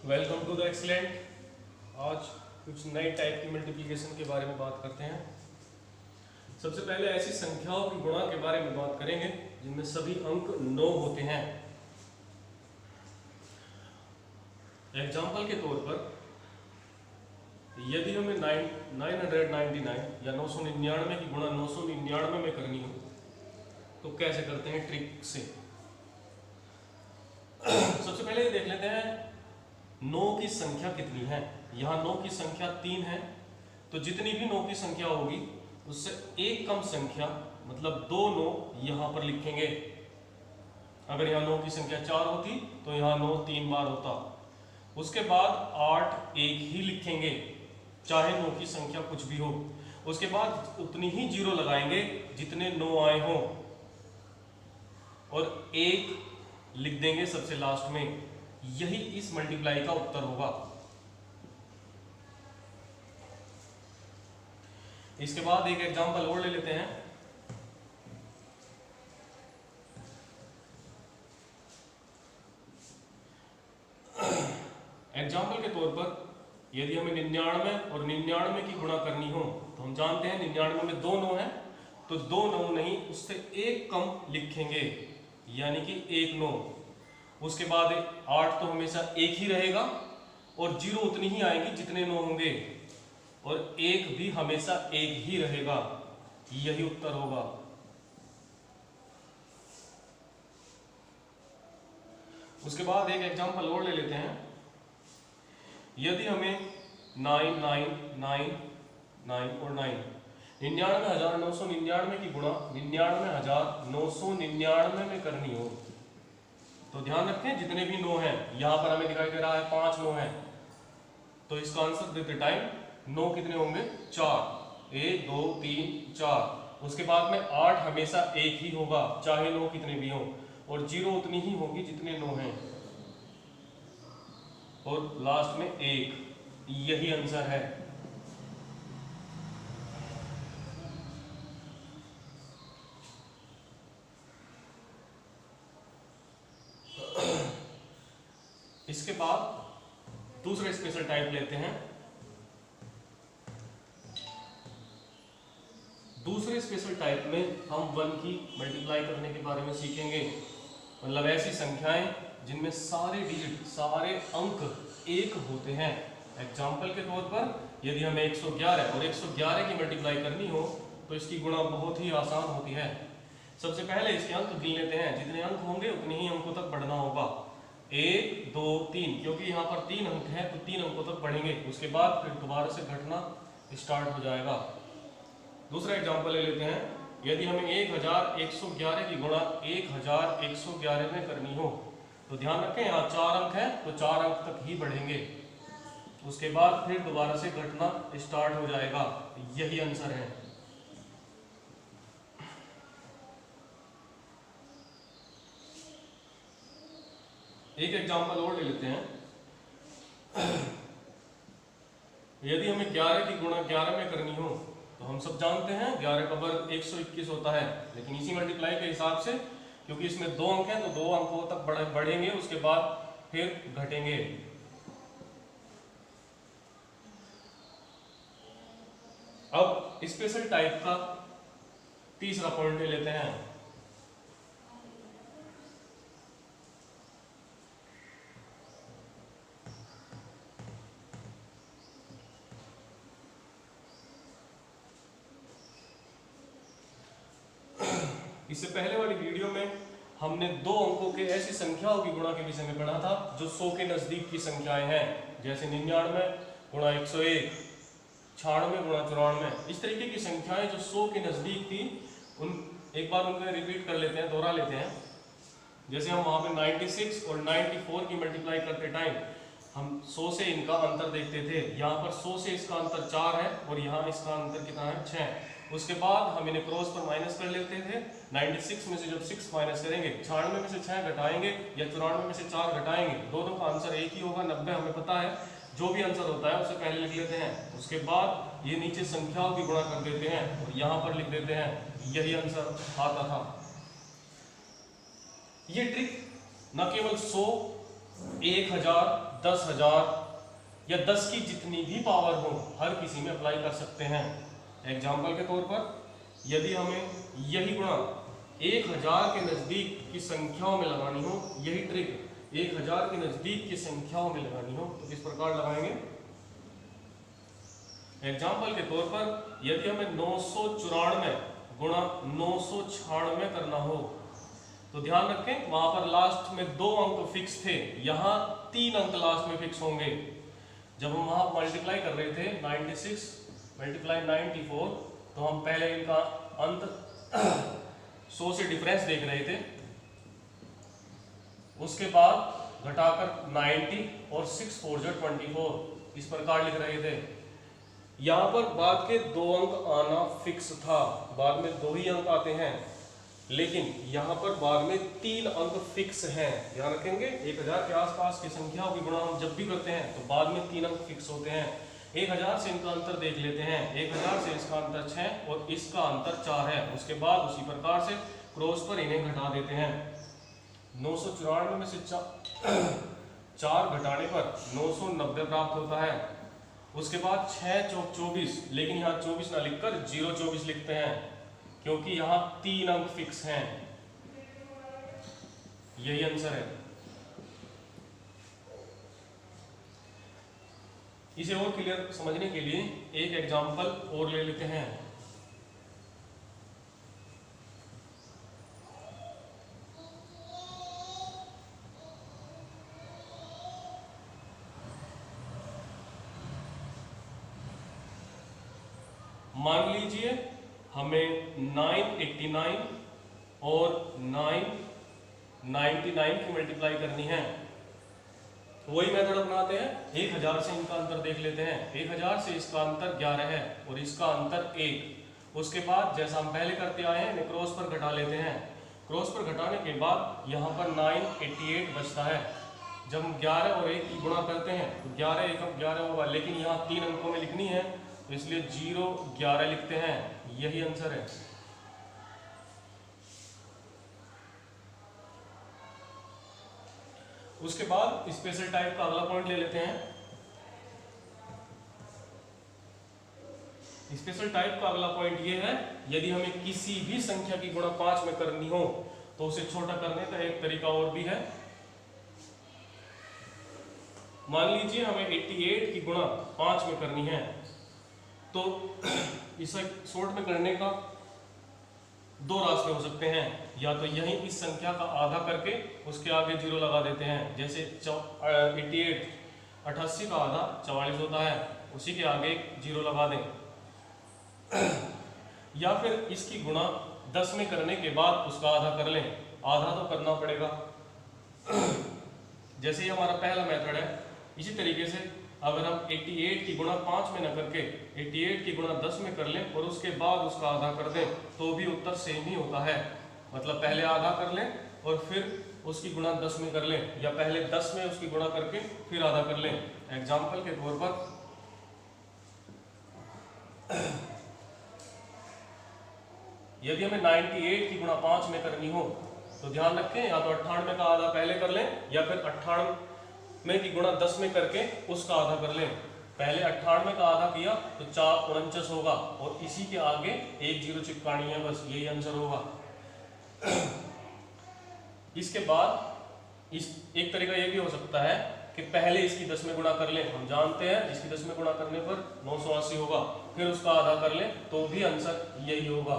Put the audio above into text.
Welcome to the excellent. आज कुछ नई टाइप की मल्टीप्लिकेशन के बारे में बात करते हैं। सबसे पहले ऐसी संख्याओं की गुणा के बारे में बात करेंगे जिनमें सभी अंक 9 होते हैं। एग्जाम्पल के तौर पर यदि हमें 999 या 999 की गुणा 999 में करनी हो तो कैसे करते हैं ट्रिक से। सबसे पहले ये देख लेते हैं 9 की संख्या कितनी है। यहाँ 9 की संख्या 3 है, तो जितनी भी 9 की संख्या होगी उससे एक कम संख्या मतलब 2 9 यहाँ पर लिखेंगे। अगर यहाँ 9 की संख्या 4 होती तो यहाँ 9 3 बार होता। उसके बाद 8 एक ही लिखेंगे चाहे 9 की संख्या कुछ भी हो। उसके बाद उतनी ही जीरो लगाएंगे जितने 9 आए हों और 1 लिख देंगे सबसे लास्ट में। यही इस मल्टीप्लाई का उत्तर होगा। इसके बाद एक एग्जांपल और ले लेते हैं। एग्जांपल के तौर पर यदि हमें 99 और 99 की गुणा करनी हो तो हम जानते हैं 99 में 2 9 है, तो 2 9 नहीं उससे एक कम लिखेंगे यानी कि 1 9। उसके बाद 8 तो हमेशा एक ही रहेगा और जीरो उतनी ही आएगी जितने 9 होंगे और 1 भी हमेशा एक ही रहेगा। यही उत्तर होगा। उसके बाद एक एग्जांपल और ले लेते हैं। यदि हमें 9 9 9 9 और 9 99,999 की गुणा 99,999 में करनी हो तो ध्यान रखें जितने भी 9 हैं, यहां पर हमें दिखाई दे रहा है 5 9 है, तो इसका आंसर देते टाइम 9 कितने होंगे 4। 1 2 3 4। उसके बाद में 8 हमेशा एक ही होगा चाहे 9 कितने भी हो और जीरो उतनी ही होगी जितने 9 हैं और लास्ट में 1। यही आंसर है। इसके बाद दूसरा स्पेशल टाइप लेते हैं। दूसरे स्पेशल टाइप में हम 1 की मल्टीप्लाई करने के बारे में सीखेंगे। मतलब ऐसी संख्याएं जिनमें सारे डिजिट सारे अंक एक होते हैं। एग्जाम्पल के तौर पर यदि हमें 111 और 111 की मल्टीप्लाई करनी हो तो इसकी गुणा बहुत ही आसान होती है। सबसे पहले इसके अंक गिन लेते हैं। जितने अंक होंगे उतने ही अंकों तक बढ़ना होगा। 1 2 3, क्योंकि यहाँ पर 3 अंक हैं तो 3 अंकों तक बढ़ेंगे। उसके बाद फिर दोबारा से घटना स्टार्ट हो जाएगा। दूसरा एग्जाम्पल ले लेते हैं। यदि हमें 1111 की गुणा 1111 में करनी हो तो ध्यान रखें यहाँ 4 अंक हैं तो 4 अंक तक ही बढ़ेंगे। उसके बाद फिर दोबारा से घटना स्टार्ट हो जाएगा। यही आंसर है। एक एग्जाम्पल और ले लेते हैं। यदि हमें 11 की गुणा 11 में करनी हो तो हम सब जानते हैं 11 का वर्ग 121 होता है, लेकिन इसी मल्टीप्लाई के हिसाब से क्योंकि इसमें 2 अंक हैं तो 2 अंकों तक बढ़ेंगे। उसके बाद फिर घटेंगे। अब स्पेशल टाइप का तीसरा पॉइंट ले लेते हैं। इससे पहले वाली वीडियो में हमने 2 अंकों के ऐसी संख्याओं की गुणा के विषय में पढ़ा था जो 100 के नजदीक की संख्याएं हैं, जैसे 99 गुणा 101, 96 गुणा 94। इस तरीके की संख्याएं जो 100 के नजदीक थी एक बार उनको रिपीट कर लेते हैं, दोहरा लेते हैं। जैसे हम वहां पे 96 और 94 की मल्टीप्लाई करते टाइम हम 100 से इनका अंतर देखते थे। यहाँ पर 100 से इसका अंतर 4 है और यहाँ इसका अंतर कितना है 6। उसके बाद हम इन्हें क्रॉस पर माइनस कर लेते थे। 96 में से जब 6 माइनस करेंगे 96 में से 6 घटाएंगे या 94 में से 4 घटाएंगे, दोनों का आंसर एक ही होगा 90। हमें पता है जो भी आंसर होता है उसे पहले लिख लेते हैं। उसके बाद ये नीचे संख्याओं की गुणा कर देते हैं और यहाँ पर लिख देते हैं। यही आंसर आता था। ये ट्रिक न केवल 100 1000, 10,000 या 10 की जितनी भी पावर हो हर किसी में अप्लाई कर सकते हैं। एग्जाम्पल के तौर पर यदि हमें यही गुणा 1000 के नज़दीक की संख्याओं में लगानी हो, यही ट्रिक 1000 के नज़दीक की संख्याओं में लगानी हो तो किस प्रकार लगाएंगे। एग्जाम्पल के तौर पर यदि हमें 994 गुणा 996 करना हो तो ध्यान रखें वहां पर लास्ट में 2 अंक फिक्स थे, यहाँ 3 अंक लास्ट में फिक्स होंगे। जब हम वहां मल्टीप्लाई कर रहे थे 96 मल्टीप्लाई 94 तो हम पहले इनका अंत 100 से डिफरेंस देख रहे थे, उसके बाद घटाकर 90 और 6 4 24 इस प्रकार लिख रहे थे। यहाँ पर बाद के 2 अंक आना फिक्स था, बाद में 2 ही अंक आते हैं, लेकिन यहाँ पर बाद में 3 अंक फिक्स हैं। ध्यान रखेंगे 1000 के आसपास की संख्याओं की गुणा हम जब भी करते हैं तो बाद में 3 अंक फिक्स होते हैं। 1000 से इनका अंतर देख लेते हैं, 1000 से इसका अंतर 6 और इसका अंतर 4 है। उसके बाद उसी प्रकार से क्रॉस पर इन्हें घटा देते हैं। 994 में से 4 घटाने पर 990 प्राप्त होता है। उसके बाद 6 चौक 24, लेकिन यहाँ 24 ना लिखकर 024 लिखते हैं क्योंकि यहाँ 3 अंक फिक्स हैं। यही आंसर है। इसे और क्लियर समझने के लिए एक एग्जांपल और ले लेते हैं। मान लीजिए हमें 989 और 999 की मल्टीप्लाई करनी है। वही मेथड अपनाते हैं, 1000 से इनका अंतर देख लेते हैं। 1000 से इसका अंतर 11 है और इसका अंतर 1। उसके बाद जैसा हम पहले करते आए हैं क्रॉस पर घटा लेते हैं। क्रॉस पर घटाने के बाद यहाँ पर 988 बचता है। जब हम 11 और 1 की गुणा करते हैं तो 11 एकम 11 होगा, लेकिन यहाँ 3 अंकों में लिखनी है तो इसलिए 0 11 लिखते हैं। यही आंसर है। उसके बाद स्पेशल टाइप का अगला पॉइंट ले लेते हैं। स्पेशल टाइप का अगला पॉइंट ये है, यदि हमें किसी भी संख्या की गुणा 5 में करनी हो तो उसे छोटा करने का एक तरीका और भी है। मान लीजिए हमें 88 की गुणा 5 में करनी है तो इसे शॉर्ट में करने का 2 रास्ते हो सकते हैं। या तो यही इस संख्या का आधा करके उसके आगे 0 लगा देते हैं, जैसे 88 88 का आधा 44 होता है, उसी के आगे 0 लगा दें। या फिर इसकी गुणा 10 में करने के बाद उसका आधा कर लें, आधा तो करना पड़ेगा। जैसे ही हमारा पहला मेथड है, इसी तरीके से अगर हम 88 की गुणा 5 में न करके 88 की गुणा 10 में कर लें और उसके बाद उसका आधा कर दें तो भी उत्तर सेम ही होता है। मतलब पहले आधा कर लें और फिर उसकी गुणा 10 में कर लें, या पहले 10 में उसकी गुणा करके फिर आधा कर लें। एग्जाम्पल के तौर पर यदि हमें 98 की गुणा 5 में करनी हो तो ध्यान रखें या तो 98 का आधा पहले कर लें या फिर 98 की गुणा 10 में करके उसका आधा कर लें। पहले 98 का आधा किया तो 449 होगा और इसी के आगे 1 0 चिपकानी है, बस यही आंसर होगा। इसके बाद एक तरीका ये भी हो सकता है कि पहले इसकी 10 में गुणा कर लें। हम जानते हैं इसकी 10 में गुणा करने पर 980 होगा, फिर उसका आधा कर लें तो भी आंसर यही होगा।